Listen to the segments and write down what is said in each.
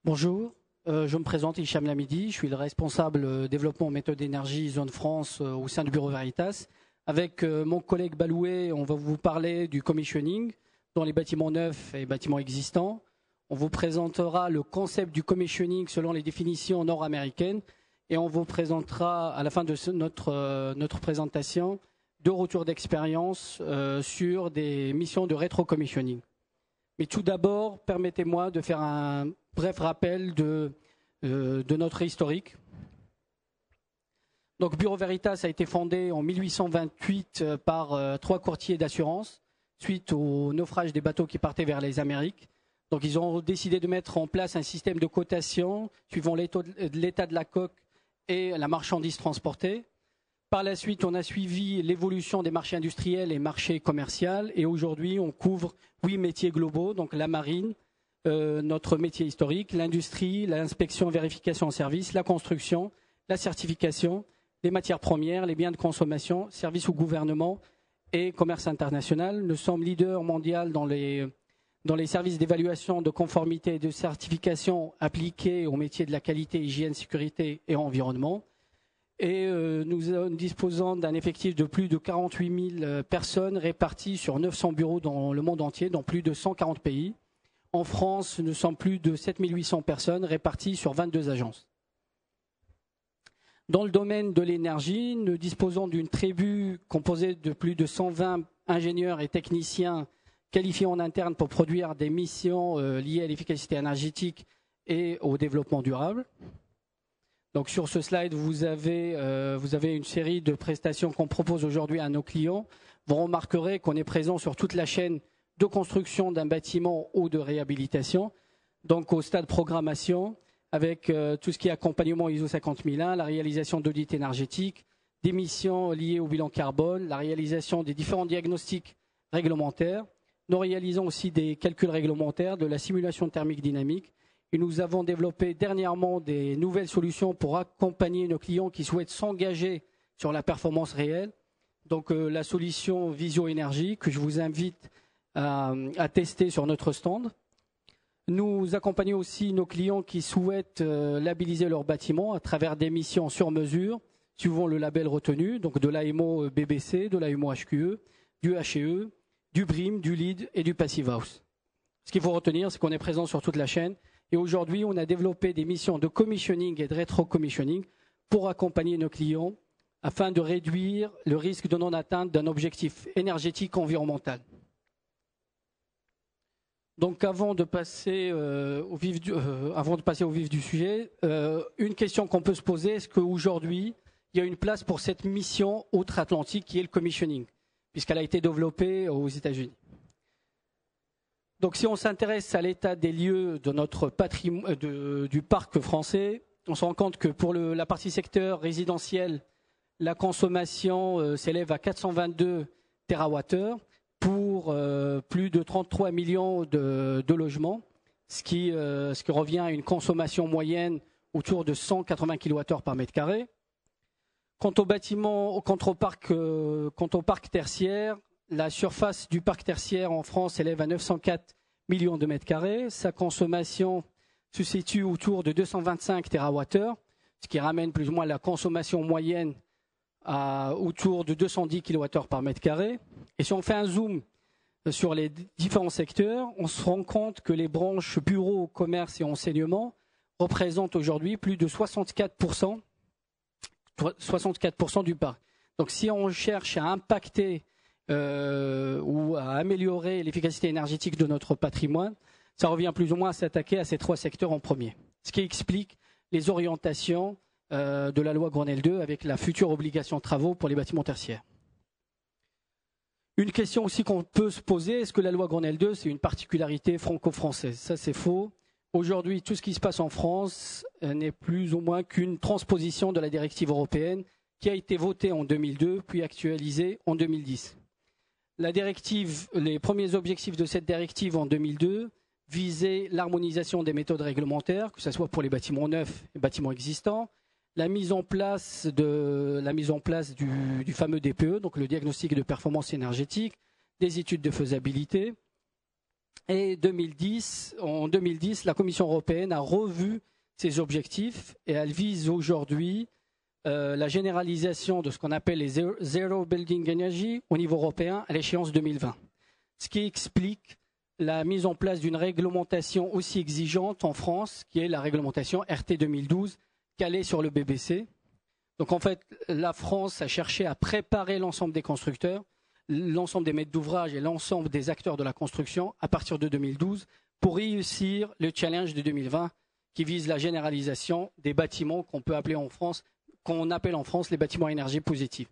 Bonjour, je me présente Hicham Lamidi, je suis le responsable développement méthode énergie zone France au sein du bureau Veritas. Avec mon collègue Baloué, on va vous parler du commissioning dans les bâtiments neufs et bâtiments existants. On vous présentera le concept du commissioning selon les définitions nord-américaines et on vous présentera à la fin de notre présentation 2 retours d'expérience sur des missions de rétro-commissioning. Mais tout d'abord, permettez-moi de faire un bref rappel de notre historique. Donc, Bureau Veritas a été fondé en 1828 par 3 courtiers d'assurance suite au naufrage des bateaux qui partaient vers les Amériques. Donc, ils ont décidé de mettre en place un système de cotation suivant l'état de la coque et la marchandise transportée. Par la suite, on a suivi l'évolution des marchés industriels et marchés commerciaux. Et aujourd'hui, on couvre 8 métiers globaux, donc la marine, notre métier historique, l'industrie, l'inspection, vérification en service, la construction, la certification, les matières premières, les biens de consommation, services au gouvernement et commerce international. Nous sommes leaders mondiaux dans les services d'évaluation de conformité et de certification appliqués aux métiers de la qualité, hygiène, sécurité et environnement. Et nous disposons d'un effectif de plus de 48 000 personnes réparties sur 900 bureaux dans le monde entier, dans plus de 140 pays. En France, nous sommes plus de 7 800 personnes réparties sur 22 agences. Dans le domaine de l'énergie, nous disposons d'une tribu composée de plus de 120 ingénieurs et techniciens qualifiés en interne pour produire des missions liées à l'efficacité énergétique et au développement durable. Donc sur ce slide, vous avez une série de prestations qu'on propose aujourd'hui à nos clients. Vous remarquerez qu'on est présent sur toute la chaîne de construction d'un bâtiment ou de réhabilitation, donc au stade programmation, avec tout ce qui est accompagnement ISO 50001, la réalisation d'audits énergétiques, des missions liées au bilan carbone, la réalisation des différents diagnostics réglementaires. Nous réalisons aussi des calculs réglementaires, de la simulation thermique dynamique. Et nous avons développé dernièrement des nouvelles solutions pour accompagner nos clients qui souhaitent s'engager sur la performance réelle. Donc la solution Visio Énergie que je vous invite à tester sur notre stand. Nous accompagnons aussi nos clients qui souhaitent labelliser leur bâtiment à travers des missions sur mesure, suivant le label retenu, donc de l'AMO BBC, de l'AMO HQE, du HEE, du BREEAM, du LEED et du Passive House. Ce qu'il faut retenir, c'est qu'on est présent sur toute la chaîne. Et aujourd'hui, on a développé des missions de commissioning et de rétro-commissioning pour accompagner nos clients afin de réduire le risque de non-atteinte d'un objectif énergétique environnemental. Donc avant de passer au vif du sujet, une question qu'on peut se poser, est-ce qu'aujourd'hui, il y a une place pour cette mission outre-Atlantique qui est le commissioning, puisqu'elle a été développée aux États-Unis. Donc si on s'intéresse à l'état des lieux de notre patrimoine, du parc français, on se rend compte que pour la partie secteur résidentiel, la consommation s'élève à 422 TWh pour plus de 33 millions de logements, ce qui revient à une consommation moyenne autour de 180 kWh par mètre carré. Quant au parc tertiaire, la surface du parc tertiaire en France s'élève à 904 millions de mètres carrés. Sa consommation se situe autour de 225 TWh, ce qui ramène plus ou moins la consommation moyenne à autour de 210 kWh par mètre carré. Et si on fait un zoom sur les différents secteurs, on se rend compte que les branches bureaux, commerce et enseignement représentent aujourd'hui plus de 64% du parc. Donc si on cherche à impacter ou à améliorer l'efficacité énergétique de notre patrimoine, ça revient plus ou moins à s'attaquer à ces 3 secteurs en premier. Ce qui explique les orientations de la loi Grenelle II avec la future obligation de travaux pour les bâtiments tertiaires. Une question aussi qu'on peut se poser, est-ce que la loi Grenelle II, c'est une particularité franco-française? Ça, c'est faux. Aujourd'hui, tout ce qui se passe en France n'est plus ou moins qu'une transposition de la directive européenne qui a été votée en 2002, puis actualisée en 2010. La directive, les premiers objectifs de cette directive en 2002 visaient l'harmonisation des méthodes réglementaires, que ce soit pour les bâtiments neufs et bâtiments existants, la mise en place du fameux DPE, donc le diagnostic de performance énergétique, des études de faisabilité, Et en 2010, la Commission européenne a revu ses objectifs et elle vise aujourd'hui la généralisation de ce qu'on appelle les Zero Building Energy au niveau européen à l'échéance 2020. Ce qui explique la mise en place d'une réglementation aussi exigeante en France, qui est la réglementation RT 2012, calée sur le BBC. Donc en fait, la France a cherché à préparer l'ensemble des constructeurs, l'ensemble des maîtres d'ouvrage et l'ensemble des acteurs de la construction à partir de 2012 pour réussir le challenge de 2020 qui vise la généralisation des bâtiments qu'on appelle en France les bâtiments à énergie positive.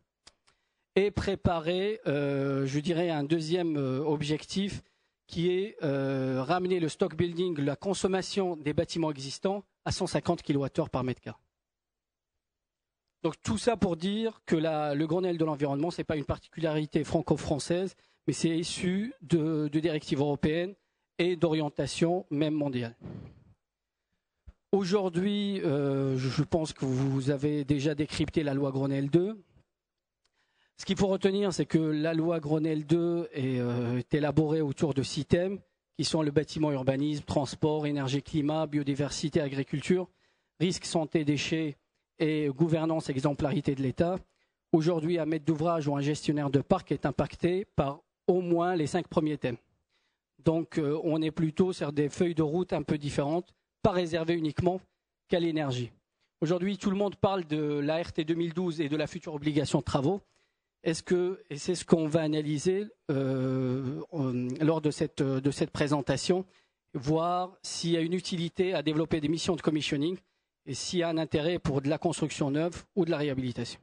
Et préparer, je dirais, un deuxième objectif qui est ramener le stock building, la consommation des bâtiments existants à 150 kWh par mètre carré. Donc tout ça pour dire que le Grenelle de l'environnement, ce n'est pas une particularité franco-française, mais c'est issu de directives européennes et d'orientation même mondiale. Aujourd'hui, je pense que vous avez déjà décrypté la loi Grenelle 2. Ce qu'il faut retenir, c'est que la loi Grenelle 2 est élaborée autour de 6 thèmes, qui sont le bâtiment, urbanisme, transport, énergie, climat, biodiversité, agriculture, risque, santé, déchets, et gouvernance, exemplarité de l'État. Aujourd'hui, un maître d'ouvrage ou un gestionnaire de parc est impacté par au moins les 5 premiers thèmes. Donc, on est plutôt sur des feuilles de route un peu différentes, pas réservées uniquement qu'à l'énergie. Aujourd'hui, tout le monde parle de la RT 2012 et de la future obligation de travaux. Et c'est ce qu'on va analyser lors de cette présentation, voir s'il y a une utilité à développer des missions de commissioning et s'il y a un intérêt pour de la construction neuve ou de la réhabilitation.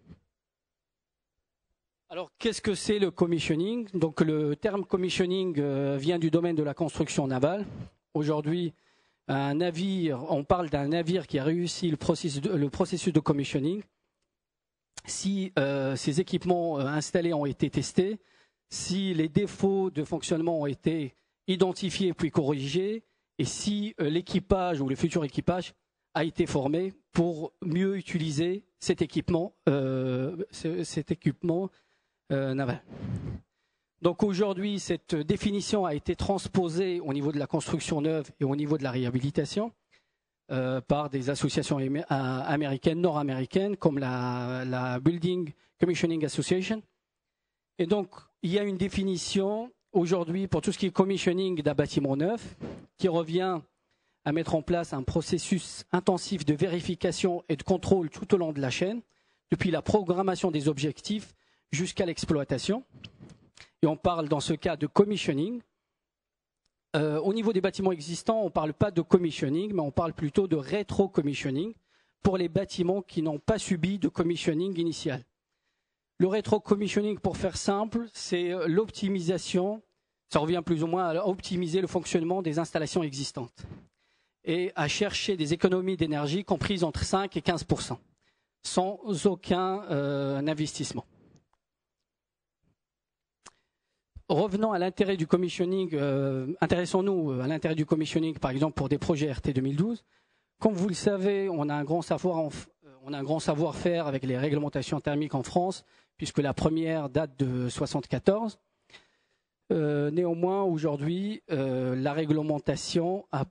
Alors, qu'est-ce que c'est le commissioning? Donc, le terme commissioning vient du domaine de la construction navale. Aujourd'hui, un navire, on parle d'un navire qui a réussi le processus de commissioning. Si ces équipements installés ont été testés, si les défauts de fonctionnement ont été identifiés puis corrigés, et si l'équipage ou le futur équipage a été formé pour mieux utiliser cet équipement naval. Donc aujourd'hui, cette définition a été transposée au niveau de la construction neuve et au niveau de la réhabilitation par des associations américaines, nord-américaines, comme la Building Commissioning Association. Et donc, il y a une définition aujourd'hui pour tout ce qui est commissioning d'un bâtiment neuf, qui revient à mettre en place un processus intensif de vérification et de contrôle tout au long de la chaîne, depuis la programmation des objectifs jusqu'à l'exploitation. Et on parle dans ce cas de commissioning. Au niveau des bâtiments existants, on ne parle pas de commissioning, mais on parle plutôt de rétro-commissioning pour les bâtiments qui n'ont pas subi de commissioning initial. Le rétro-commissioning, pour faire simple, c'est l'optimisation, ça revient plus ou moins à optimiser le fonctionnement des installations existantes et à chercher des économies d'énergie comprises entre 5 et 15%, sans aucun investissement. Revenons à l'intérêt du commissioning, intéressons-nous à l'intérêt du commissioning, par exemple, pour des projets RT 2012. Comme vous le savez, on a un grand savoir-faire avec les réglementations thermiques en France, puisque la première date de 1974. Néanmoins, aujourd'hui, la réglementation a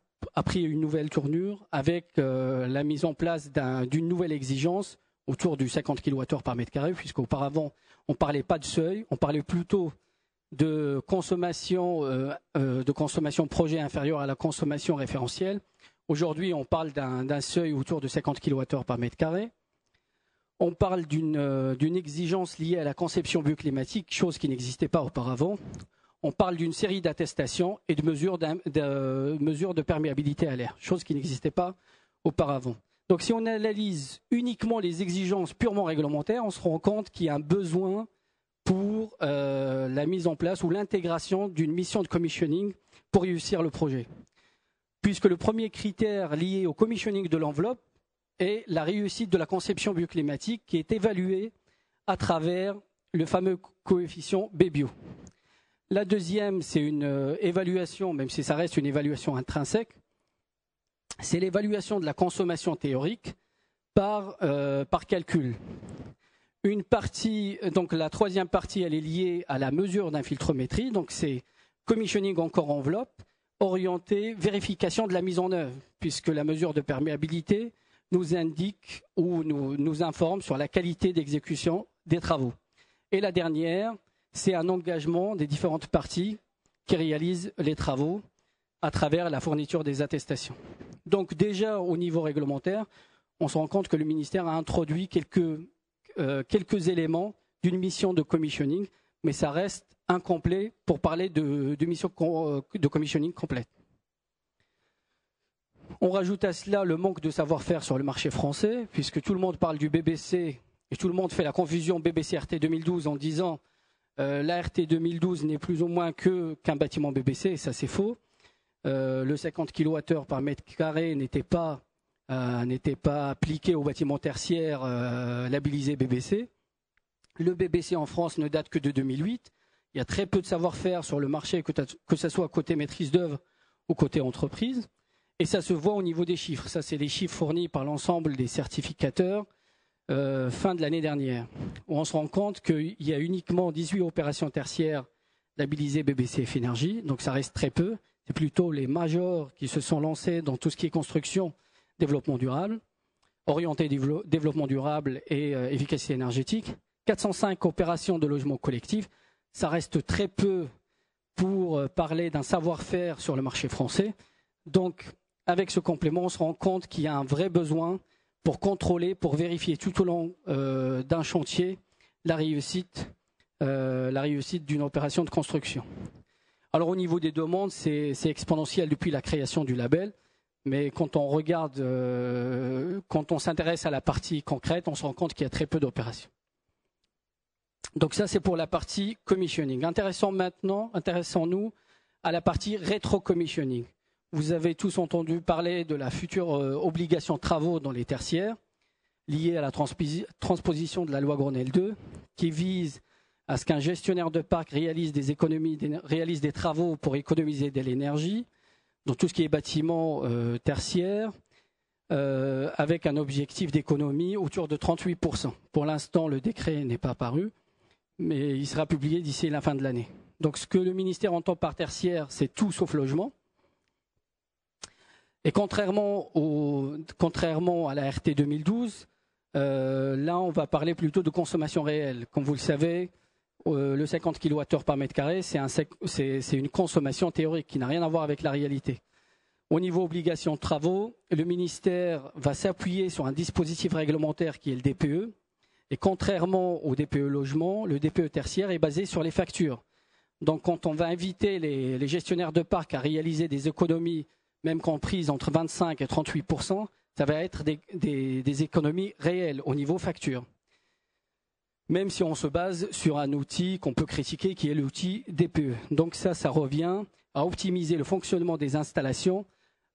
pris une nouvelle tournure avec la mise en place d'une nouvelle exigence autour du 50 kWh par mètre carré, puisqu'auparavant, on ne parlait pas de seuil, on parlait plutôt de consommation projet inférieure à la consommation référentielle. Aujourd'hui, on parle d'un seuil autour de 50 kWh par mètre carré. On parle d'une exigence liée à la conception bioclimatique, chose qui n'existait pas auparavant. On parle d'une série d'attestations et de mesures de perméabilité à l'air, chose qui n'existait pas auparavant. Donc si on analyse uniquement les exigences purement réglementaires, on se rend compte qu'il y a un besoin pour la mise en place ou l'intégration d'une mission de commissioning pour réussir le projet. Puisque le premier critère lié au commissioning de l'enveloppe est la réussite de la conception bioclimatique qui est évaluée à travers le fameux coefficient BBio. La deuxième, c'est une évaluation, même si ça reste une évaluation intrinsèque, c'est l'évaluation de la consommation théorique par calcul. Une partie, donc la troisième partie, elle est liée à la mesure d'infiltrométrie, donc c'est commissioning encore enveloppe, orienté vérification de la mise en œuvre, puisque la mesure de perméabilité nous indique ou nous informe sur la qualité d'exécution des travaux. Et la dernière, c'est un engagement des différentes parties qui réalisent les travaux à travers la fourniture des attestations. Donc déjà au niveau réglementaire, on se rend compte que le ministère a introduit quelques éléments d'une mission de commissioning, mais ça reste incomplet pour parler de mission de commissioning complète. On rajoute à cela le manque de savoir-faire sur le marché français, puisque tout le monde parle du BBC et tout le monde fait la confusion BBC-RT 2012 en disant la RT 2012 n'est plus ou moins qu'un bâtiment BBC, et ça c'est faux. Le 50 kWh par mètre carré n'était pas appliqué aux bâtiments tertiaires labellisés BBC. Le BBC en France ne date que de 2008. Il y a très peu de savoir-faire sur le marché, que ce soit côté maîtrise d'œuvre ou côté entreprise. Et ça se voit au niveau des chiffres. Ça, c'est les chiffres fournis par l'ensemble des certificateurs fin de l'année dernière, où on se rend compte qu'il y a uniquement 18 opérations tertiaires labellisées BBCF Énergie, donc ça reste très peu. C'est plutôt les majors qui se sont lancés dans tout ce qui est construction, développement durable, orienté développement durable et efficacité énergétique. 405 opérations de logement collectif, ça reste très peu pour parler d'un savoir-faire sur le marché français. Donc, avec ce complément, on se rend compte qu'il y a un vrai besoin pour contrôler, pour vérifier tout au long d'un chantier la réussite d'une opération de construction. Alors au niveau des demandes, c'est exponentiel depuis la création du label, mais quand on regarde, quand on s'intéresse à la partie concrète, on se rend compte qu'il y a très peu d'opérations. Donc ça, c'est pour la partie commissioning. Intéressons-nous à la partie rétro-commissioning. Vous avez tous entendu parler de la future obligation de travaux dans les tertiaires, liée à la transposition de la loi Grenelle 2, qui vise à ce qu'un gestionnaire de parc réalise des travaux pour économiser de l'énergie, dans tout ce qui est bâtiment tertiaire, avec un objectif d'économie autour de 38%. Pour l'instant, le décret n'est pas paru, mais il sera publié d'ici la fin de l'année. Donc ce que le ministère entend par tertiaire, c'est tout sauf logement. Et contrairement à la RT 2012, là on va parler plutôt de consommation réelle. Comme vous le savez, le 50 kWh par mètre carré, c'est une consommation théorique qui n'a rien à voir avec la réalité. Au niveau obligation de travaux, le ministère va s'appuyer sur un dispositif réglementaire qui est le DPE. Et contrairement au DPE logement, le DPE tertiaire est basé sur les factures. Donc quand on va inviter les gestionnaires de parc à réaliser des économies, même comprises entre 25 et 38%, ça va être des économies réelles au niveau facture. Même si on se base sur un outil qu'on peut critiquer qui est l'outil DPE. Donc ça revient à optimiser le fonctionnement des installations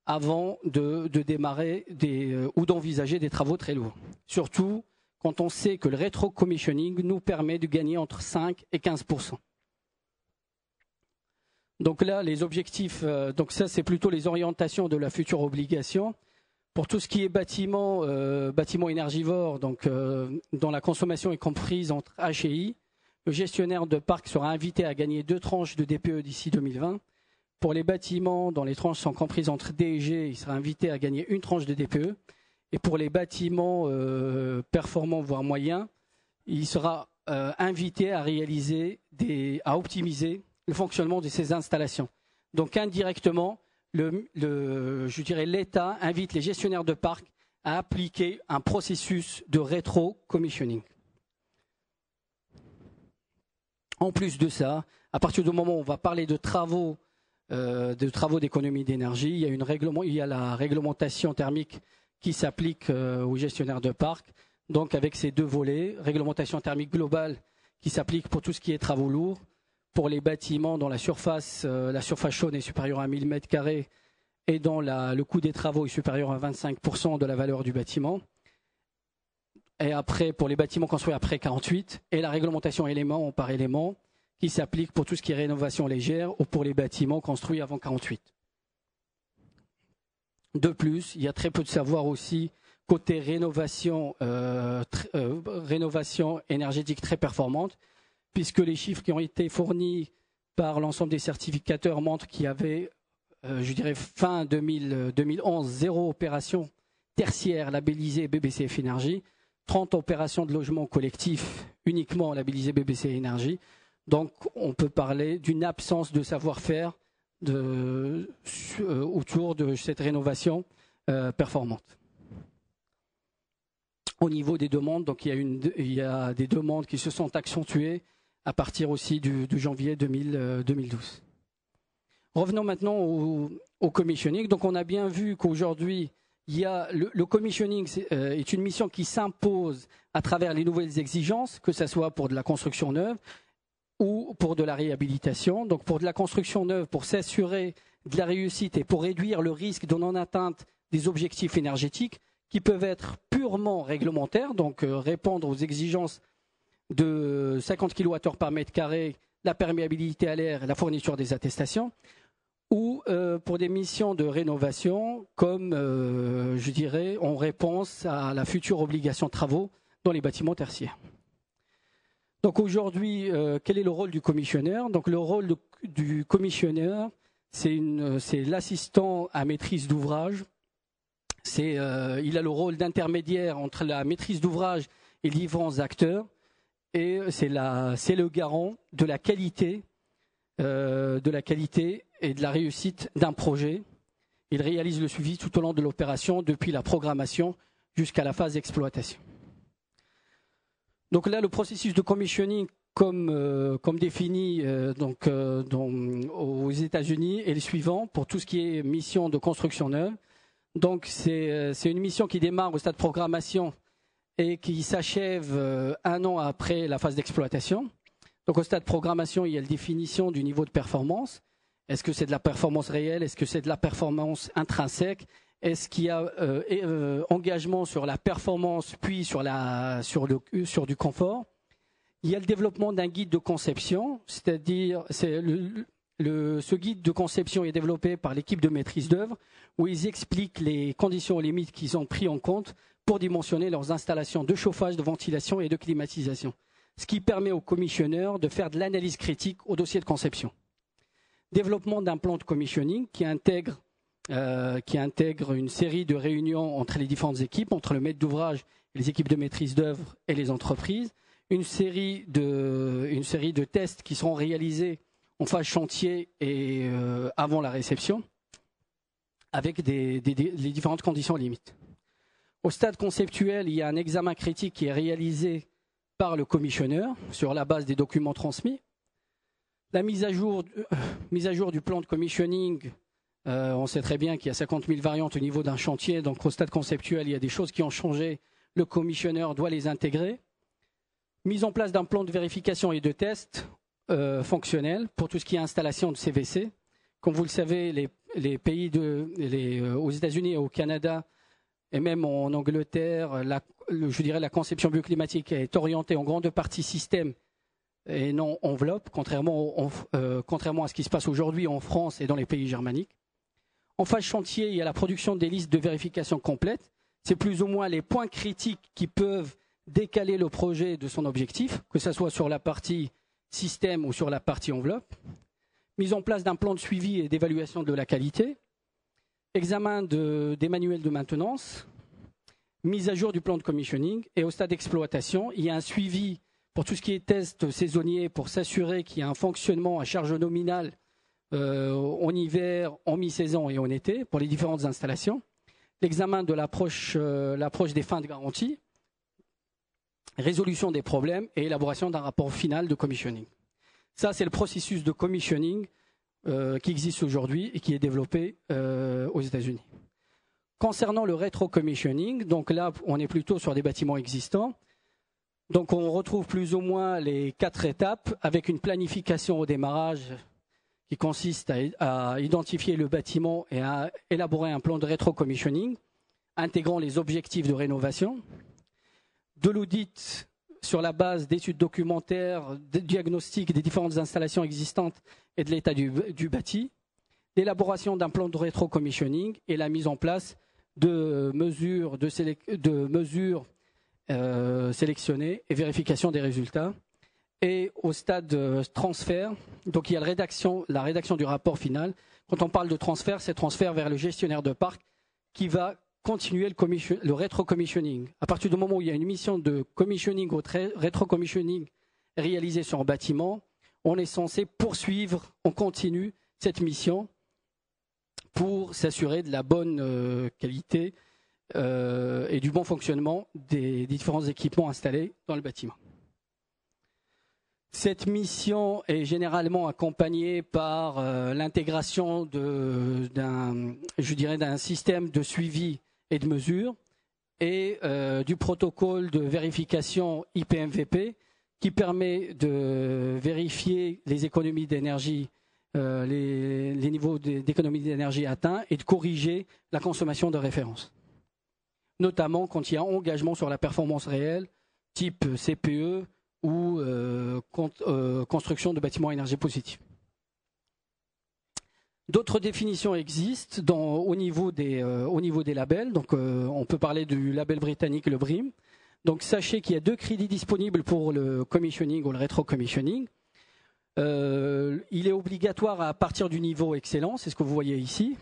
avant de démarrer ou d'envisager des travaux très lourds. Surtout quand on sait que le rétro-commissioning nous permet de gagner entre 5 et 15%. Donc là, les objectifs, donc ça c'est plutôt les orientations de la future obligation. Pour tout ce qui est bâtiment énergivore, donc dont la consommation est comprise entre H et I, le gestionnaire de parc sera invité à gagner 2 tranches de DPE d'ici 2020. Pour les bâtiments dont les tranches sont comprises entre D et G, il sera invité à gagner 1 tranche de DPE. Et pour les bâtiments performants voire moyens, il sera invité à à optimiser le fonctionnement de ces installations. Donc indirectement, je dirais l'État invite les gestionnaires de parc à appliquer un processus de rétro-commissioning. En plus de ça, à partir du moment où on va parler de travaux d'économie d'énergie, il y a la réglementation thermique qui s'applique aux gestionnaires de parc. Donc avec ces 2 volets, réglementation thermique globale qui s'applique pour tout ce qui est travaux lourds, pour les bâtiments dont la surface chaude est supérieure à 1000 m² et dont le coût des travaux est supérieur à 25% de la valeur du bâtiment. Et après, pour les bâtiments construits après 48, et la réglementation élément par élément qui s'applique pour tout ce qui est rénovation légère ou pour les bâtiments construits avant 48. De plus, il y a très peu de savoir aussi côté rénovation énergétique très performante, puisque les chiffres qui ont été fournis par l'ensemble des certificateurs montrent qu'il y avait je dirais fin 2011, 0 opération tertiaire labellisée BBCF Énergie, 30 opérations de logement collectif uniquement labellisées BBC Énergie. Donc on peut parler d'une absence de savoir-faire autour de cette rénovation performante. Au niveau des demandes, donc il y a des demandes qui se sont accentuées à partir aussi du janvier 2012. Revenons maintenant au commissioning. Donc on a bien vu qu'aujourd'hui, il y a le commissioning est une mission qui s'impose à travers les nouvelles exigences, que ce soit pour de la construction neuve ou pour de la réhabilitation. Donc pour de la construction neuve, pour s'assurer de la réussite et pour réduire le risque de non-atteinte des objectifs énergétiques qui peuvent être purement réglementaires, donc répondre aux exigences de 50 kWh par mètre carré, la perméabilité à l'air et la fourniture des attestations, ou pour des missions de rénovation, comme je dirais, en réponse à la future obligation de travaux dans les bâtiments tertiaires. Donc aujourd'hui, quel est le rôle du commissionneur? Donc le rôle du commissionneur, c'est l'assistant à maîtrise d'ouvrage. Il a le rôle d'intermédiaire entre la maîtrise d'ouvrage et les différents acteurs, et c'est le garant de la qualité et de la réussite d'un projet. Il réalise le suivi tout au long de l'opération, depuis la programmation jusqu'à la phase d'exploitation. Donc là, le processus de commissioning, comme défini aux États-Unis, est le suivant pour tout ce qui est mission de construction neuve. Donc c'est une mission qui démarre au stade de programmation et qui s'achève 1 an après la phase d'exploitation. Donc au stade de programmation, il y a la définition du niveau de performance. Est-ce que c'est de la performance réelle? Est-ce que c'est de la performance intrinsèque? Est-ce qu'il y a engagement sur la performance puis sur du confort? Il y a le développement d'un guide de conception, c'est-à-dire ce guide de conception est développé par l'équipe de maîtrise d'œuvre, où ils expliquent les conditions et limites qu'ils ont pris en compte pour dimensionner leurs installations de chauffage, de ventilation et de climatisation, ce qui permet aux commissionneurs de faire de l'analyse critique au dossier de conception. Développement d'un plan de commissioning qui intègre une série de réunions entre les différentes équipes, entre le maître d'ouvrage, les équipes de maîtrise d'œuvre et les entreprises, une série de tests qui seront réalisés en phase chantier et avant la réception, avec les différentes conditions limites. Au stade conceptuel, il y a un examen critique qui est réalisé par le commissionneur sur la base des documents transmis. La mise à jour du plan de commissioning, on sait très bien qu'il y a 50 000 variantes au niveau d'un chantier, donc au stade conceptuel, il y a des choses qui ont changé, le commissionneur doit les intégrer. Mise en place d'un plan de vérification et de test fonctionnel pour tout ce qui est installation de CVC. Comme vous le savez, aux États-Unis et au Canada, et même en Angleterre, je dirais la conception bioclimatique est orientée en grande partie système et non enveloppe, contrairement à ce qui se passe aujourd'hui en France et dans les pays germaniques. En phase chantier, il y a la production des listes de vérification complètes. C'est plus ou moins les points critiques qui peuvent décaler le projet de son objectif, que ce soit sur la partie système ou sur la partie enveloppe. Mise en place d'un plan de suivi et d'évaluation de la qualité. Examen des manuels de maintenance. Mise à jour du plan de commissioning. Et au stade d'exploitation, il y a un suivi pour tout ce qui est test saisonnier pour s'assurer qu'il y a un fonctionnement à charge nominale en hiver, en mi-saison et en été pour les différentes installations. L'examen de l'approche des fins de garantie. Résolution des problèmes et élaboration d'un rapport final de commissioning. Ça, c'est le processus de commissioning qui existe aujourd'hui et qui est développé aux États-Unis. Concernant le rétro-commissioning, donc là, on est plutôt sur des bâtiments existants. Donc on retrouve plus ou moins les 4 étapes avec une planification au démarrage qui consiste à identifier le bâtiment et à élaborer un plan de rétro-commissioning intégrant les objectifs de rénovation, de l'audit sur la base d'études documentaires, de diagnostics des différentes installations existantes et de l'état du bâti, l'élaboration d'un plan de rétro-commissioning et la mise en place de mesures sélectionnées et vérification des résultats. et au stade transfert. Donc il y a la rédaction du rapport final. Quand on parle de transfert, c'est transfert vers le gestionnaire de parc qui va continuer le rétro-commissioning. À partir du moment où il y a une mission de commissioning ou rétro-commissioning réalisée sur un bâtiment, on est censé poursuivre en continu cette mission pour s'assurer de la bonne qualité et du bon fonctionnement des différents équipements installés dans le bâtiment. Cette mission est généralement accompagnée par l'intégration d'un système de suivi et de mesure et du protocole de vérification IPMVP qui permet de vérifier les économies d'énergie, les niveaux d'économie d'énergie atteints et de corriger la consommation de référence, notamment quand il y a engagement sur la performance réelle, type CPE, ou construction de bâtiments à énergie positive. D'autres définitions existent au niveau des labels. Donc, on peut parler du label britannique, le BREEAM. Donc, sachez qu'il y a 2 crédits disponibles pour le commissioning ou le rétro-commissioning. Il est obligatoire à partir du niveau excellent, c'est ce que vous voyez ici.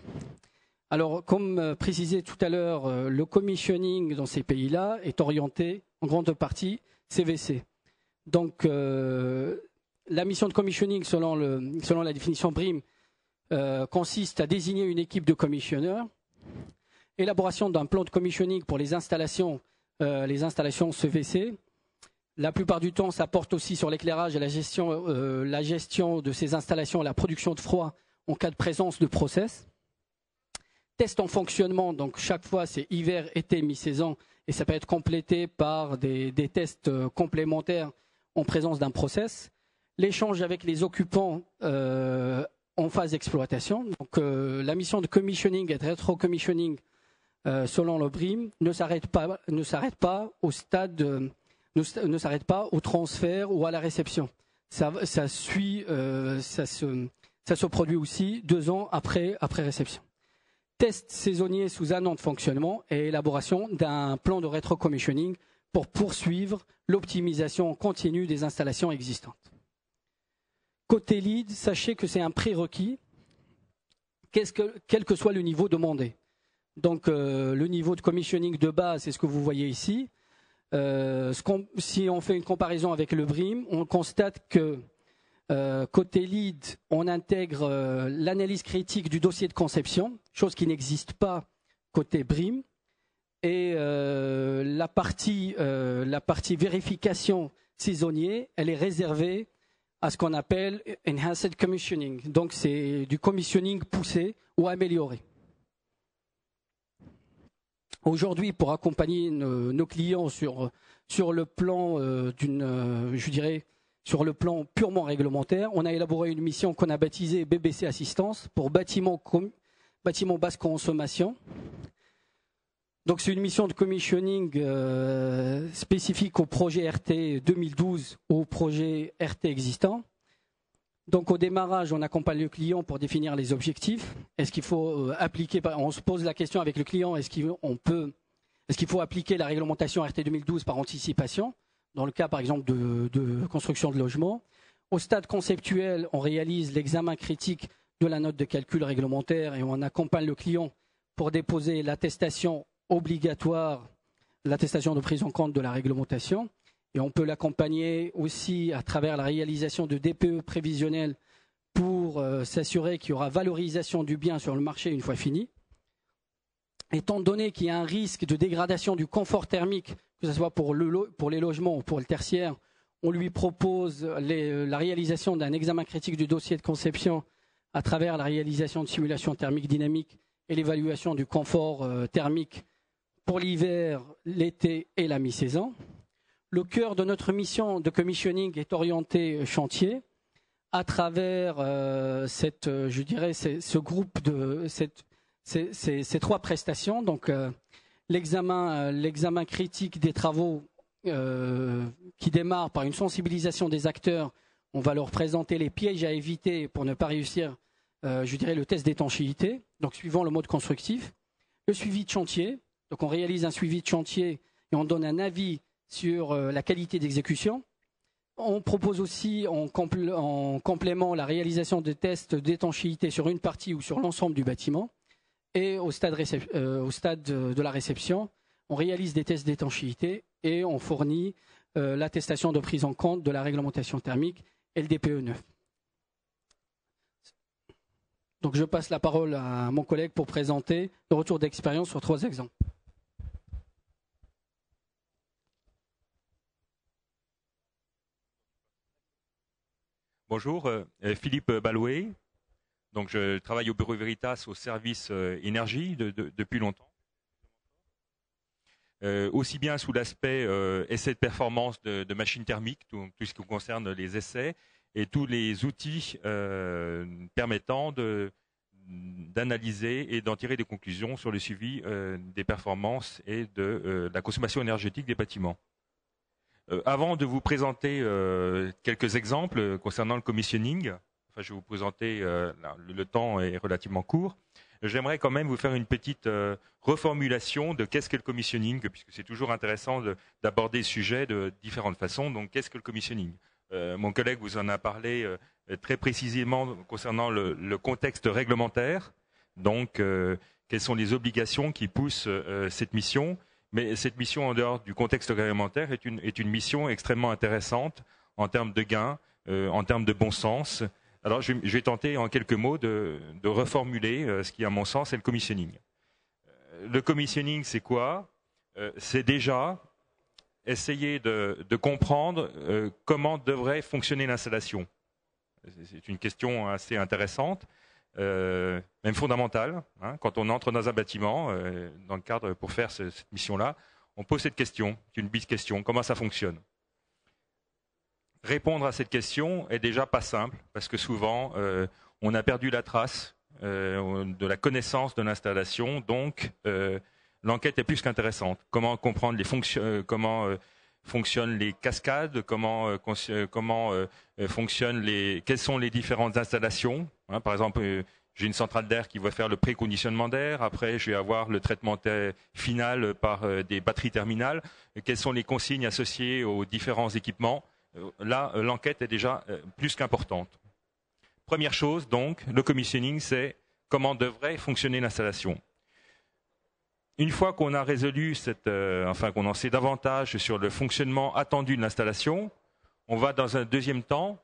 Alors, comme précisé tout à l'heure, le commissioning dans ces pays-là est orienté en grande partie CVC. Donc, la mission de commissioning, selon la définition BREEAM, consiste à désigner une équipe de commissionneurs, élaboration d'un plan de commissioning pour les installations CVC. La plupart du temps, ça porte aussi sur l'éclairage et la gestion de ces installations, la production de froid en cas de présence de process. Test en fonctionnement, donc chaque fois c'est hiver, été, mi-saison, et ça peut être complété par des tests complémentaires en présence d'un process, l'échange avec les occupants en phase d'exploitation. Donc la mission de commissioning et de rétro-commissioning selon le BREEAM ne s'arrête pas au stade, ne s'arrête pas au transfert ou à la réception. Ça se produit aussi 2 ans après réception. Test saisonnier sous un an de fonctionnement et élaboration d'un plan de rétro-commissioning pour poursuivre l'optimisation continue des installations existantes. Côté LEED, sachez que c'est un prérequis, quel que soit le niveau demandé. Donc le niveau de commissioning de base, c'est ce que vous voyez ici. Si on fait une comparaison avec le BREEAM, on constate que côté LEED, on intègre l'analyse critique du dossier de conception, chose qui n'existe pas côté BREEAM. Et la partie vérification saisonnier, elle est réservée à ce qu'on appelle enhanced commissioning. Donc c'est du commissioning poussé ou amélioré. Aujourd'hui, pour accompagner nos clients sur le plan sur le plan purement réglementaire, on a élaboré une mission qu'on a baptisée BBC Assistance pour bâtiments basse consommation. Donc c'est une mission de commissioning spécifique au projet RT 2012 ou au projet RT existant. Donc au démarrage, on accompagne le client pour définir les objectifs. Est-ce qu'il faut appliquer, on se pose la question avec le client, est-ce qu'il faut appliquer la réglementation RT 2012 par anticipation, dans le cas par exemple de construction de logements. Au stade conceptuel, on réalise l'examen critique de la note de calcul réglementaire et on accompagne le client pour déposer l'attestation obligatoire, l'attestation de prise en compte de la réglementation. Et on peut l'accompagner aussi à travers la réalisation de DPE prévisionnels pour s'assurer qu'il y aura valorisation du bien sur le marché une fois fini. Étant donné qu'il y a un risque de dégradation du confort thermique, que ce soit pour les logements ou pour le tertiaire, on lui propose la réalisation d'un examen critique du dossier de conception à travers la réalisation de simulations thermiques dynamiques et l'évaluation du confort thermique pour l'hiver, l'été et la mi-saison. Le cœur de notre mission de commissioning est orienté chantier à travers ce groupe de ces 3 prestations. Donc l'examen critique des travaux qui démarre par une sensibilisation des acteurs. On va leur présenter les pièges à éviter pour ne pas réussir, le test d'étanchéité, donc suivant le mode constructif. Le suivi de chantier, donc on réalise un suivi de chantier et on donne un avis sur la qualité d'exécution. On propose aussi en complément la réalisation de tests d'étanchéité sur une partie ou sur l'ensemble du bâtiment. Et au stade de la réception, on réalise des tests d'étanchéité et on fournit l'attestation de prise en compte de la réglementation thermique LDPE 9. Donc je passe la parole à mon collègue pour présenter le retour d'expérience sur 3 exemples. Bonjour, Philippe Baloué. Donc je travaille au Bureau Veritas au service énergie depuis longtemps. Aussi bien sous l'aspect essai de performance de machines thermiques, tout ce qui concerne les essais, et tous les outils permettant d'analyser et d'en tirer des conclusions sur le suivi des performances et de la consommation énergétique des bâtiments. Avant de vous présenter quelques exemples concernant le commissioning, enfin, je vais vous présenter, le temps est relativement court, j'aimerais quand même vous faire une petite reformulation de qu'est-ce que le commissioning, puisque c'est toujours intéressant d'aborder le sujet de différentes façons. Donc, qu'est-ce que le commissioning? Mon collègue vous en a parlé très précisément concernant le contexte réglementaire. Donc, quelles sont les obligations qui poussent cette mission? Mais cette mission, en dehors du contexte réglementaire, est une mission extrêmement intéressante en termes de gains, en termes de bon sens. Alors, je vais tenter en quelques mots de reformuler ce qui, à mon sens, est le commissioning. Le commissioning, c'est quoi? C'est déjà essayer de comprendre comment devrait fonctionner l'installation. C'est une question assez intéressante, même fondamentale. Hein, quand on entre dans un bâtiment, dans le cadre pour faire cette mission-là, on pose cette question, c'est une bise question, comment ça fonctionne? Répondre à cette question est déjà pas simple, parce que souvent, on a perdu la trace de la connaissance de l'installation, donc l'enquête est plus qu'intéressante. Comment comprendre comment fonctionnent les cascades, quelles sont les différentes installations. Hein, par exemple, j'ai une centrale d'air qui va faire le préconditionnement d'air. Après, je vais avoir le traitement final par des batteries terminales. Quelles sont les consignes associées aux différents équipements? Là, l'enquête est déjà plus qu'importante. Première chose, donc, le commissioning, c'est comment devrait fonctionner l'installation. Une fois qu'on a résolu qu'on en sait davantage sur le fonctionnement attendu de l'installation, on va dans un deuxième temps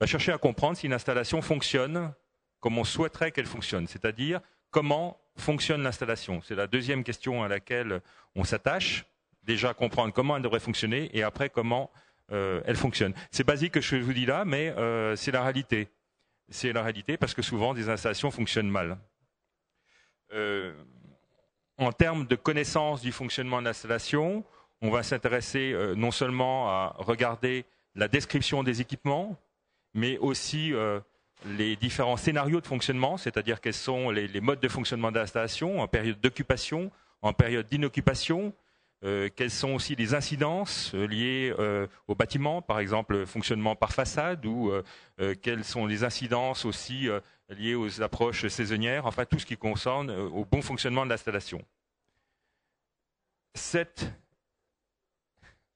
chercher à comprendre si l'installation fonctionne comme on souhaiterait qu'elle fonctionne, c'est-à-dire comment fonctionne l'installation. C'est la deuxième question à laquelle on s'attache. Déjà comprendre comment elle devrait fonctionner et après comment elle fonctionne. C'est basique que je vous dis là, mais c'est la réalité. C'est la réalité parce que souvent des installations fonctionnent mal. En termes de connaissance du fonctionnement de l'installation, on va s'intéresser non seulement à regarder la description des équipements, mais aussi les différents scénarios de fonctionnement, c'est-à-dire quels sont les modes de fonctionnement de l'installation en période d'occupation, en période d'inoccupation, quelles sont aussi les incidences liées au bâtiment, par exemple fonctionnement par façade, ou quelles sont les incidences aussi liées aux approches saisonnières, enfin tout ce qui concerne au bon fonctionnement de l'installation.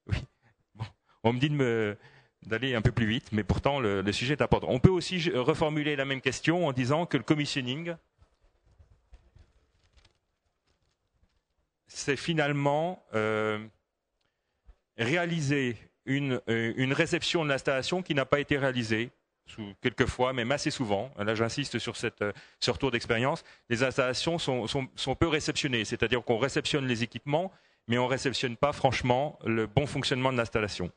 Oui. Bon. On me dit d'aller un peu plus vite, mais pourtant le sujet est important. On peut aussi reformuler la même question en disant que le commissioning, c'est finalement réaliser une réception de l'installation qui n'a pas été réalisée, quelquefois, même assez souvent. Là, j'insiste sur ce retour d'expérience. Les installations sont peu réceptionnées, c'est-à-dire qu'on réceptionne les équipements, mais on ne réceptionne pas franchement le bon fonctionnement de l'installation.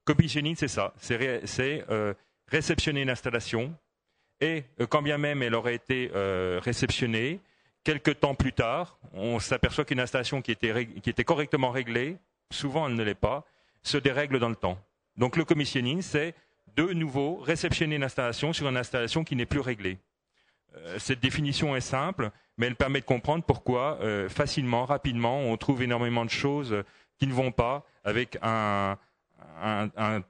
Commissioning, c'est ça, c'est réceptionner l'installation, et quand bien même elle aurait été réceptionnée, quelques temps plus tard, on s'aperçoit qu'une installation qui était correctement réglée, souvent elle ne l'est pas, se dérègle dans le temps. Donc le commissioning, c'est de nouveau réceptionner l'installation sur une installation qui n'est plus réglée. Cette définition est simple, mais elle permet de comprendre pourquoi facilement, rapidement, on trouve énormément de choses qui ne vont pas avec un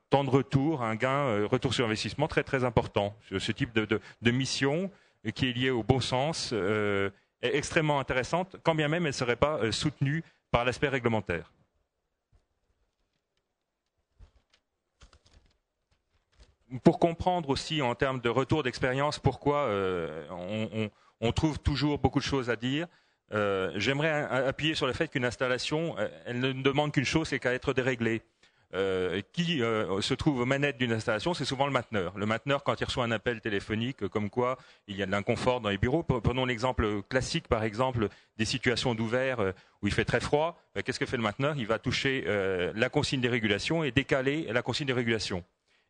temps de retour, un gain, retour sur investissement très très important. Ce type de mission qui est liée au bon sens est extrêmement intéressante, quand bien même elle ne serait pas soutenue par l'aspect réglementaire. pour comprendre aussi en termes de retour d'expérience pourquoi on trouve toujours beaucoup de choses à dire, j'aimerais appuyer sur le fait qu'une installation, elle ne demande qu'une chose, c'est qu'à être déréglée. Qui se trouve aux manettes d'une installation, c'est souvent le mainteneur. Le mainteneur, quand il reçoit un appel téléphonique, comme quoi il y a de l'inconfort dans les bureaux, prenons l'exemple classique, par exemple, des situations d'ouvert où il fait très froid, qu'est-ce que fait le mainteneur? Il va toucher la consigne des régulations et décaler la consigne des régulations.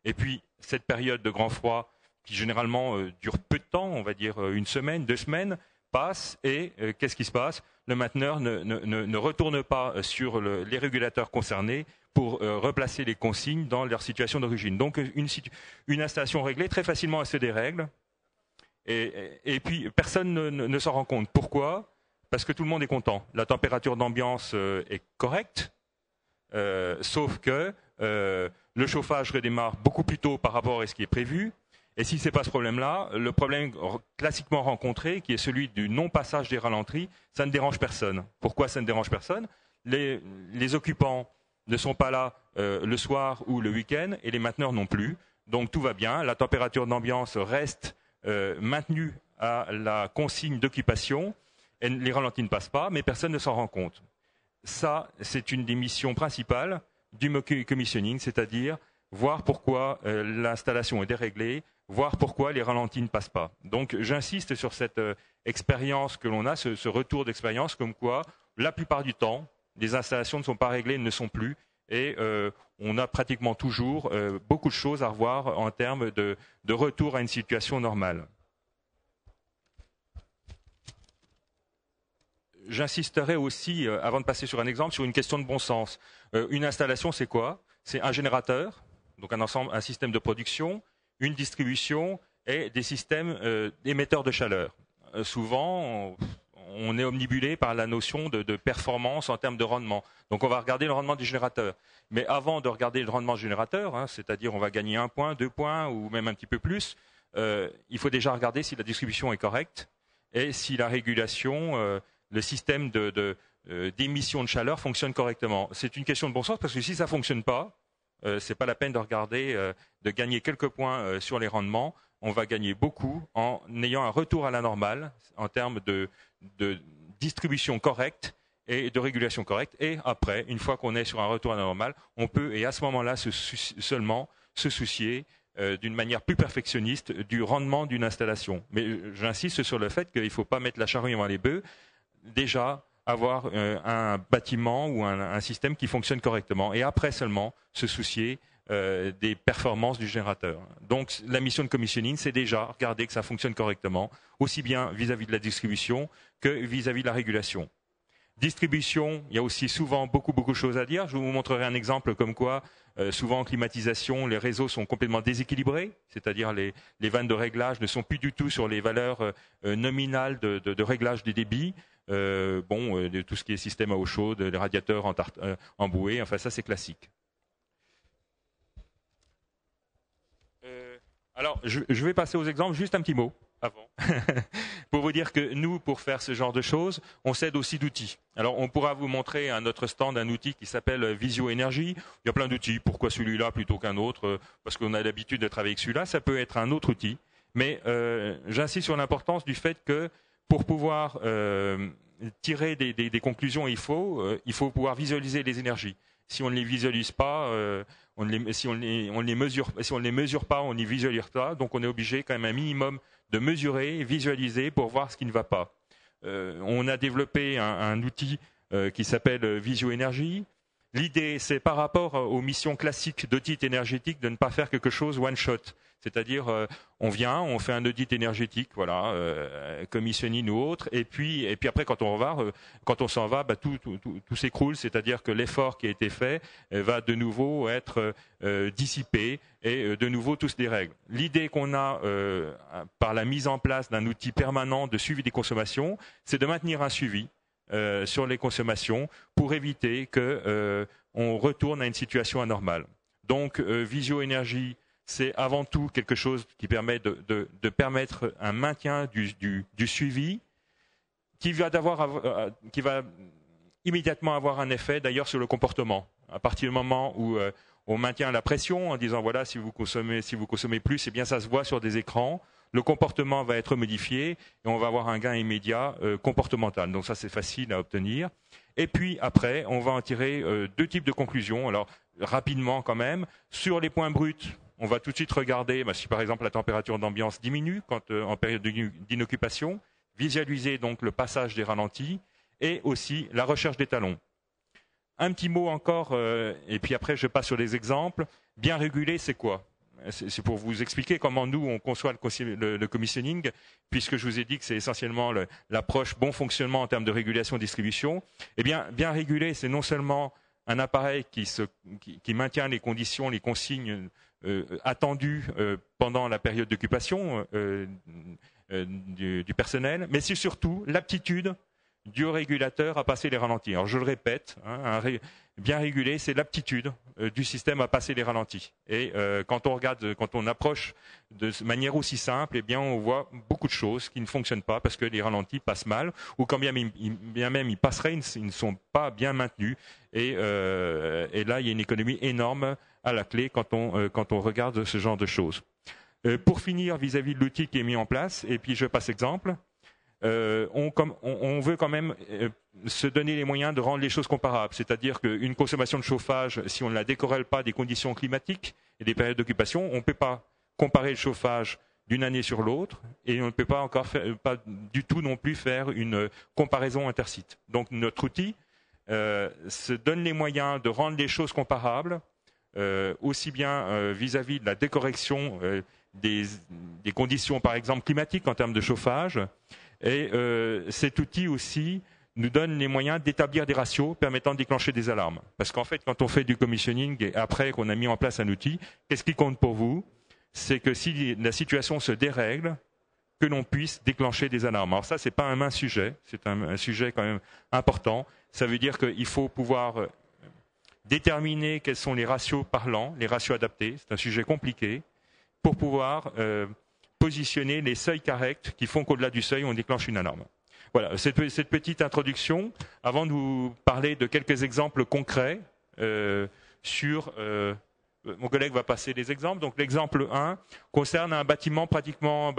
Et puis, cette période de grand froid, qui généralement dure peu de temps, on va dire une semaine, 2 semaines, passe et qu'est-ce qui se passe? Le mainteneur ne retourne pas sur les régulateurs concernés pour replacer les consignes dans leur situation d'origine. Donc une installation réglée, très facilement elle se dérègle et puis personne ne s'en rend compte. Pourquoi? Parce que tout le monde est content. La température d'ambiance est correcte, sauf que le chauffage redémarre beaucoup plus tôt par rapport à ce qui est prévu. Et si ce n'est pas ce problème-là, le problème classiquement rencontré, qui est celui du non-passage des ralenteries, ça ne dérange personne. Pourquoi ça ne dérange personne? Les occupants ne sont pas là le soir ou le week-end, et les mainteneurs non plus. Donc tout va bien, la température d'ambiance reste maintenue à la consigne d'occupation, et les ralentis ne passent pas, mais personne ne s'en rend compte. Ça, c'est une des missions principales du commissioning, c'est-à-dire voir pourquoi l'installation est déréglée, voir pourquoi les ralentis ne passent pas. Donc j'insiste sur cette expérience que l'on a, ce retour d'expérience, comme quoi la plupart du temps, les installations ne sont pas réglées, ne sont plus, et on a pratiquement toujours beaucoup de choses à revoir en termes de retour à une situation normale. J'insisterai aussi, avant de passer sur un exemple, sur une question de bon sens. Une installation, c'est quoi? C'est un générateur, donc un système de production, une distribution et des systèmes émetteurs de chaleur. Souvent, on est omnibulé par la notion de performance en termes de rendement. Donc on va regarder le rendement du générateur. Mais avant de regarder le rendement du générateur, c'est-à-dire on va gagner 1 point, 2 points ou même un petit peu plus, il faut déjà regarder si la distribution est correcte et si la régulation, le système d'émission de chaleur fonctionne correctement. C'est une question de bon sens parce que si ça ne fonctionne pas, c'est pas la peine de regarder, de gagner quelques points sur les rendements. On va gagner beaucoup en ayant un retour à la normale en termes de distribution correcte et de régulation correcte. Et après, une fois qu'on est sur un retour à la normale, on peut, et à ce moment-là, seulement se soucier d'une manière plus perfectionniste du rendement d'une installation. Mais j'insiste sur le fait qu'il ne faut pas mettre la charrue avant les bœufs. Déjà, avoir un bâtiment ou un système qui fonctionne correctement et après seulement se soucier des performances du générateur. Donc la mission de commissioning, c'est déjà regarder que ça fonctionne correctement, aussi bien vis-à-vis de la distribution que vis-à-vis de la régulation. Distribution, il y a aussi souvent beaucoup de choses à dire. Je vous montrerai un exemple comme quoi, souvent en climatisation, les réseaux sont complètement déséquilibrés, c'est-à-dire les vannes de réglage ne sont plus du tout sur les valeurs nominales de réglage des débits. De tout ce qui est système à eau chaude, les radiateurs en bouée, enfin ça c'est classique. Alors je vais passer aux exemples, juste un petit mot avant, pour vous dire que nous, pour faire ce genre de choses, on s'aide aussi d'outils. Alors on pourra vous montrer à notre stand un outil qui s'appelle Visio Énergie. Il y a plein d'outils, pourquoi celui-là plutôt qu'un autre? Parce qu'on a l'habitude de travailler avec celui-là, ça peut être un autre outil. Mais j'insiste sur l'importance du fait que pour pouvoir tirer des conclusions, il faut pouvoir visualiser les énergies. Si on ne les visualise pas, si on les mesure pas, on n'y visualise pas. Donc on est obligé quand même un minimum de mesurer, visualiser pour voir ce qui ne va pas. On a développé un outil qui s'appelle Visio Énergie. L'idée, c'est par rapport aux missions classiques d'audit énergétique de ne pas faire quelque chose one shot. C'est-à-dire, on vient, on fait un audit énergétique, voilà, commissioning ou autre, et puis après, quand on s'en va, tout s'écroule. C'est-à-dire que l'effort qui a été fait va de nouveau être dissipé et de nouveau tout se dérègle. L'idée qu'on a par la mise en place d'un outil permanent de suivi des consommations, c'est de maintenir un suivi sur les consommations pour éviter qu'on retourne à une situation anormale. Donc, Visio Énergie, c'est avant tout quelque chose qui permet de permettre un maintien du suivi qui va immédiatement avoir un effet d'ailleurs sur le comportement. À partir du moment où on maintient la pression en disant voilà, si vous consommez plus, eh bien ça se voit sur des écrans. Le comportement va être modifié et on va avoir un gain immédiat comportemental. Donc ça, c'est facile à obtenir. Et puis après, on va en tirer deux types de conclusions. Alors rapidement quand même, sur les points bruts, on va tout de suite regarder si par exemple la température d'ambiance diminue en période d'inoccupation, visualiser donc le passage des ralentis et aussi la recherche d'étalons. Un petit mot encore, et puis après je passe sur les exemples. Bien réguler, c'est quoi? C'est pour vous expliquer comment nous on conçoit le commissioning, puisque je vous ai dit que c'est essentiellement l'approche bon fonctionnement en termes de régulation et distribution. Eh bien réguler, c'est non seulement un appareil qui maintient les conditions, les consignes attendues pendant la période d'occupation du personnel, mais c'est surtout l'aptitude du régulateur à passer les ralentis. Alors je le répète, bien réguler, c'est l'aptitude du système à passer les ralentis. Et quand on approche de manière aussi simple, eh bien on voit beaucoup de choses qui ne fonctionnent pas parce que les ralentis passent mal, ou quand bien même ils passeraient, ils ne sont pas bien maintenus. Et là, il y a une économie énorme à la clé quand on regarde ce genre de choses. Pour finir, vis-à-vis de l'outil qui est mis en place, et puis je passe exemple. On veut quand même se donner les moyens de rendre les choses comparables. C'est-à-dire qu'une consommation de chauffage, si on ne la décorrèle pas des conditions climatiques et des périodes d'occupation, on ne peut pas comparer le chauffage d'une année sur l'autre et on ne peut pas pas du tout non plus faire une comparaison intersites. Donc notre outil se donne les moyens de rendre les choses comparables, aussi bien vis-à-vis de la décorrection des conditions, par exemple, climatiques en termes de chauffage. Et cet outil aussi nous donne les moyens d'établir des ratios permettant de déclencher des alarmes. Parce qu'en fait, quand on fait du commissioning et après qu'on a mis en place un outil, qu'est-ce qui compte pour vous? C'est que si la situation se dérègle, que l'on puisse déclencher des alarmes. Alors ça, c'est pas un mince sujet, c'est un sujet quand même important. Ça veut dire qu'il faut pouvoir déterminer quels sont les ratios parlants, les ratios adaptés. C'est un sujet compliqué pour pouvoir positionner les seuils corrects qui font qu'au-delà du seuil, on déclenche une alarme. Voilà, cette petite introduction, avant de vous parler de quelques exemples concrets sur... mon collègue va passer les exemples. Donc l'exemple 1 concerne un bâtiment pratiquement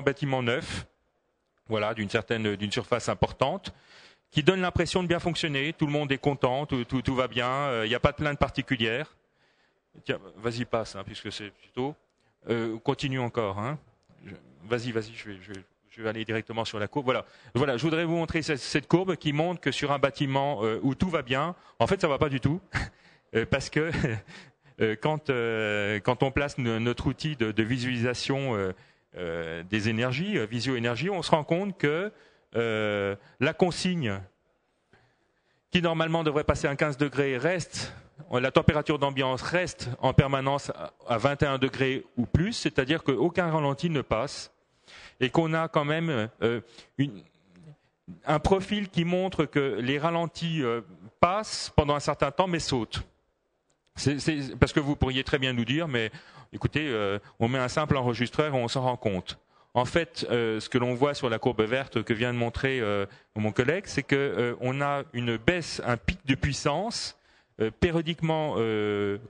bâtiment neuf, voilà, d'une surface importante, qui donne l'impression de bien fonctionner. Tout le monde est content, tout va bien, il n'y a pas de plainte particulière. Tiens, vas-y, passe, puisque c'est plutôt... continue encore. Vas-y, je vais aller directement sur la courbe. Voilà, je voudrais vous montrer cette courbe qui montre que sur un bâtiment où tout va bien, en fait, ça va pas du tout, parce que quand on place notre outil de visualisation des énergies, visio-énergie, on se rend compte que la consigne qui normalement devrait passer à 15 degrés la température d'ambiance reste en permanence à 21 degrés ou plus, c'est-à-dire qu'aucun ralenti ne passe et qu'on a quand même un profil qui montre que les ralentis passent pendant un certain temps mais sautent. C'est parce que vous pourriez très bien nous dire, mais écoutez, on met un simple enregistreur et on s'en rend compte. En fait, ce que l'on voit sur la courbe verte que vient de montrer mon collègue, c'est qu'on a une baisse, un pic de puissance périodiquement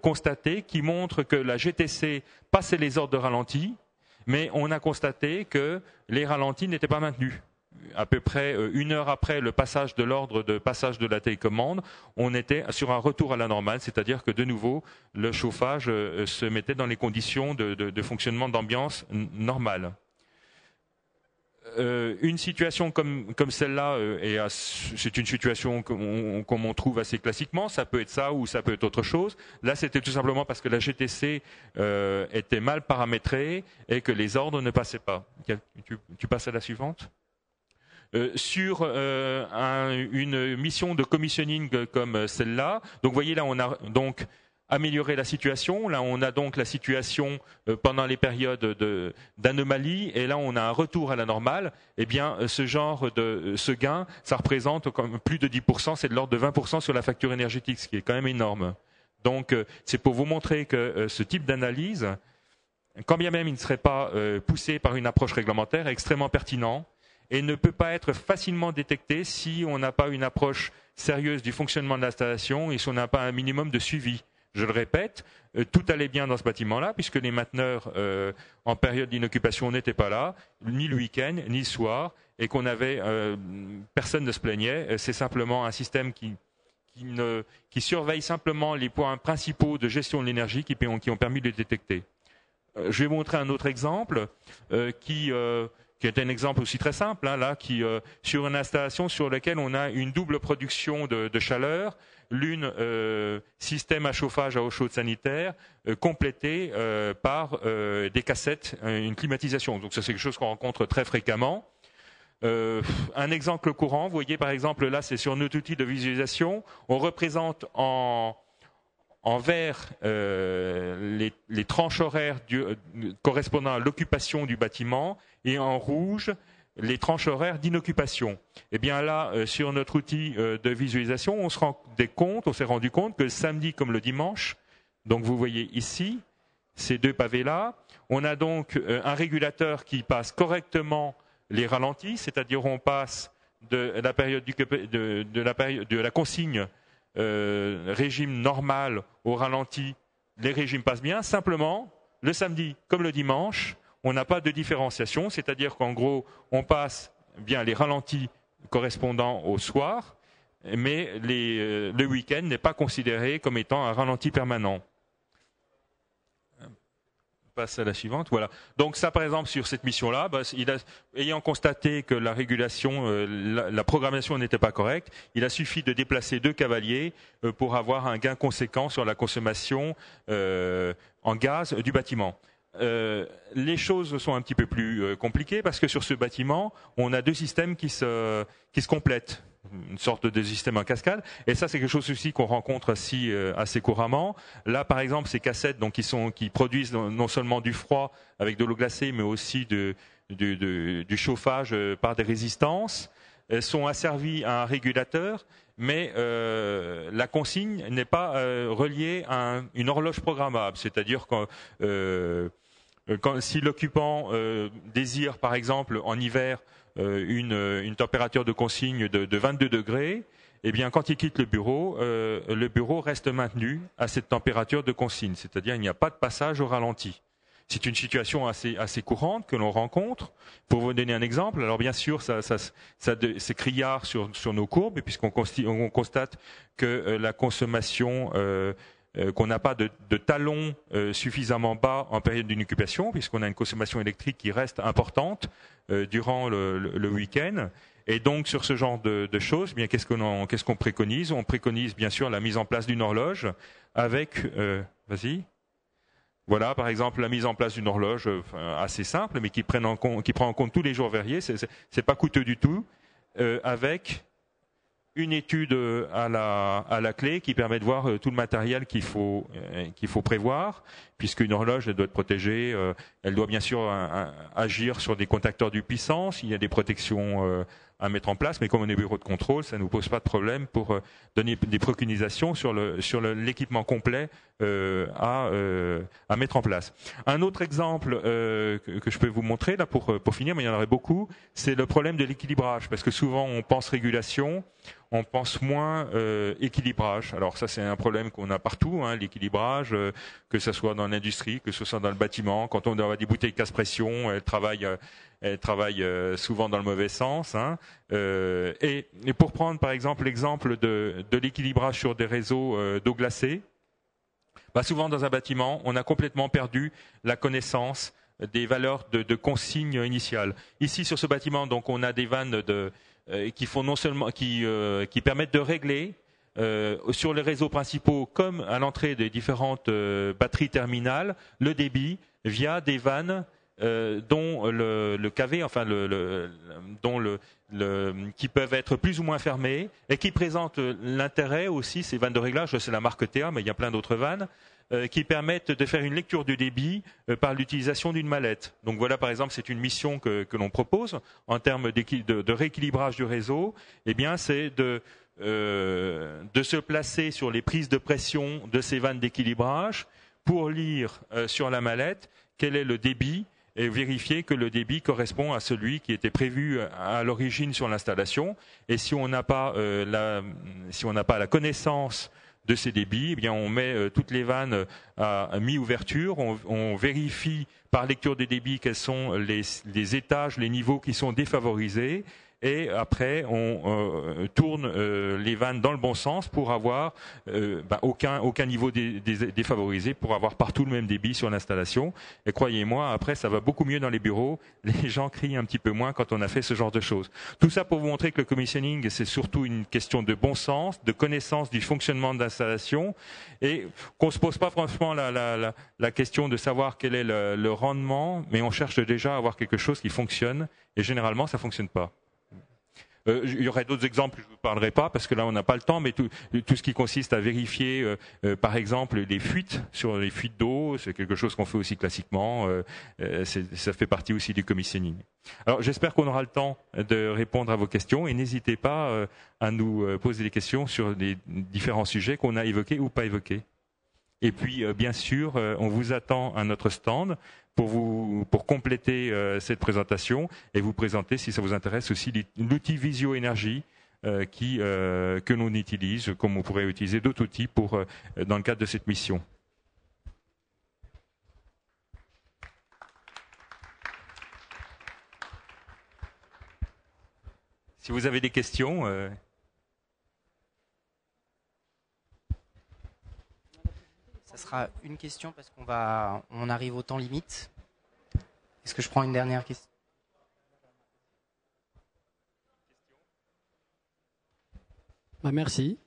constaté qui montre que la GTC passait les ordres de ralenti, mais on a constaté que les ralentis n'étaient pas maintenus. À peu près 1 heure après le passage de l'ordre de passage de la télécommande, on était sur un retour à la normale, c'est-à-dire que de nouveau, le chauffage se mettait dans les conditions de fonctionnement d'ambiance normale. Une situation comme celle-là, c'est une situation qu'on trouve assez classiquement, ça peut être ça ou ça peut être autre chose. Là, c'était tout simplement parce que la GTC était mal paramétrée et que les ordres ne passaient pas. Tu passes à la suivante ? Sur une mission de commissioning comme celle-là, donc vous voyez là, on a donc améliorer la situation. Là, on a donc la situation pendant les périodes d'anomalie, et là, on a un retour à la normale. Eh bien, ce gain, ça représente comme plus de 10%, c'est de l'ordre de 20% sur la facture énergétique, ce qui est quand même énorme. Donc, c'est pour vous montrer que ce type d'analyse, quand bien même il ne serait pas poussé par une approche réglementaire, est extrêmement pertinent et ne peut pas être facilement détecté si on n'a pas une approche sérieuse du fonctionnement de l'installation et si on n'a pas un minimum de suivi. Je le répète, tout allait bien dans ce bâtiment-là, puisque les mainteneurs, en période d'inoccupation, n'étaient pas là, ni le week-end, ni le soir, et qu'on avait, personne ne se plaignait. C'est simplement un système qui surveille simplement les points principaux de gestion de l'énergie qui ont permis de les détecter. Je vais vous montrer un autre exemple qui est un exemple aussi très simple, hein, là, sur une installation sur laquelle on a une double production de chaleur, l'une système à chauffage à eau chaude sanitaire, complété par des cassettes, une climatisation. Donc ça, c'est quelque chose qu'on rencontre très fréquemment. Un exemple courant, vous voyez par exemple là, c'est sur notre outil de visualisation, on représente en vert les tranches horaires correspondant à l'occupation du bâtiment et en rouge les tranches horaires d'inoccupation. Et bien là, sur notre outil de visualisation, on s'est rendu compte que le samedi comme le dimanche, donc vous voyez ici, ces deux pavés-là, on a donc un régulateur qui passe correctement les ralentis, c'est-à-dire on passe de la période de la consigne régime normal au ralenti, les régimes passent bien. Simplement, le samedi comme le dimanche, on n'a pas de différenciation, c'est-à-dire qu'en gros, on passe bien les ralentis correspondant au soir, mais le week-end n'est pas considéré comme étant un ralenti permanent. On passe à la suivante. Voilà. Donc ça, par exemple, sur cette mission-là, ayant constaté que la régulation, la programmation n'était pas correcte, il a suffi de déplacer 2 cavaliers pour avoir un gain conséquent sur la consommation en gaz du bâtiment. Les choses sont un petit peu plus compliquées parce que sur ce bâtiment, on a 2 systèmes qui se complètent, une sorte de système en cascade. Et ça, c'est quelque chose aussi qu'on rencontre assez couramment. Là, par exemple, ces cassettes donc, qui produisent non seulement du froid avec de l'eau glacée, mais aussi du chauffage par des résistances, sont asservies à un régulateur, mais la consigne n'est pas reliée à une horloge programmable. C'est-à-dire que si l'occupant désire, par exemple, en hiver, une température de consigne de 22 degrés, eh bien, quand il quitte le bureau reste maintenu à cette température de consigne. C'est-à-dire qu'il n'y a pas de passage au ralenti. C'est une situation assez courante que l'on rencontre. Pour vous donner un exemple, alors bien sûr, c'est criard sur nos courbes, puisqu'on constate que la consommation qu'on n'a pas de talons suffisamment bas en période d'inoccupation, puisqu'on a une consommation électrique qui reste importante durant le week-end. Et donc, sur ce genre de choses, bien, qu'est-ce qu'on préconise ? On préconise bien sûr la mise en place d'une horloge avec... vas-y. Voilà, par exemple, la mise en place d'une horloge assez simple, mais qui prend en compte tous les jours vérifiés, c'est pas coûteux du tout, avec une étude à la clé qui permet de voir tout le matériel qu'il faut prévoir, puisqu'une horloge elle doit être protégée, elle doit bien sûr agir sur des contacteurs de puissance, il y a des protections à mettre en place, mais comme on est bureau de contrôle, ça ne nous pose pas de problème pour donner des préconisations sur l'équipement complet à mettre en place. Un autre exemple que je peux vous montrer là pour finir, mais il y en aurait beaucoup, c'est le problème de l'équilibrage, parce que souvent on pense régulation, on pense moins équilibrage. Alors ça, c'est un problème qu'on a partout, hein, l'équilibrage, que ce soit dans l'industrie, que ce soit dans le bâtiment. Quand on a des bouteilles casse-pression, elles travaillent souvent dans le mauvais sens. Hein. Et pour prendre par exemple l'exemple de l'équilibrage sur des réseaux d'eau glacée, souvent dans un bâtiment, on a complètement perdu la connaissance des valeurs de consigne initiale. Ici, sur ce bâtiment, donc, on a des vannes qui font non seulement qui permettent de régler sur les réseaux principaux comme à l'entrée des différentes batteries terminales le débit via des vannes dont le KV, enfin qui peuvent être plus ou moins fermées et qui présentent l'intérêt aussi, ces vannes de réglage, c'est la marque TA, mais il y a plein d'autres vannes, qui permettent de faire une lecture du débit par l'utilisation d'une mallette. Donc voilà, par exemple, c'est une mission que l'on propose en termes de rééquilibrage du réseau. Eh bien, c'est de se placer sur les prises de pression de ces vannes d'équilibrage pour lire sur la mallette quel est le débit et vérifier que le débit correspond à celui qui était prévu à l'origine sur l'installation. Et si on n'a pas la connaissance de ces débits, eh bien, on met toutes les vannes à mi-ouverture, on vérifie par lecture des débits quels sont les étages, les niveaux qui sont défavorisés, et après on tourne les vannes dans le bon sens pour avoir aucun niveau défavorisé, pour avoir partout le même débit sur l'installation. Et croyez-moi, après ça va beaucoup mieux dans les bureaux, les gens crient un petit peu moins quand on a fait ce genre de choses. Tout ça pour vous montrer que le commissioning, c'est surtout une question de bon sens, de connaissance du fonctionnement de l'installation, et qu'on ne se pose pas franchement la question de savoir quel est le rendement, mais on cherche déjà à avoir quelque chose qui fonctionne, et généralement ça ne fonctionne pas. Il y aurait d'autres exemples, je ne vous parlerai pas parce que là on n'a pas le temps, mais tout ce qui consiste à vérifier, par exemple, les fuites sur les fuites d'eau, c'est quelque chose qu'on fait aussi classiquement. Ça fait partie aussi du commissioning. Alors j'espère qu'on aura le temps de répondre à vos questions, et n'hésitez pas à nous poser des questions sur les différents sujets qu'on a évoqués ou pas évoqués. Et puis, bien sûr, on vous attend à notre stand pour compléter cette présentation et vous présenter, si ça vous intéresse, aussi l'outil Visio Énergie que l'on utilise, comme on pourrait utiliser d'autres outils dans le cadre de cette mission. Si vous avez des questions... Ça sera une question parce on arrive au temps limite. Est-ce que je prends une dernière question? Merci.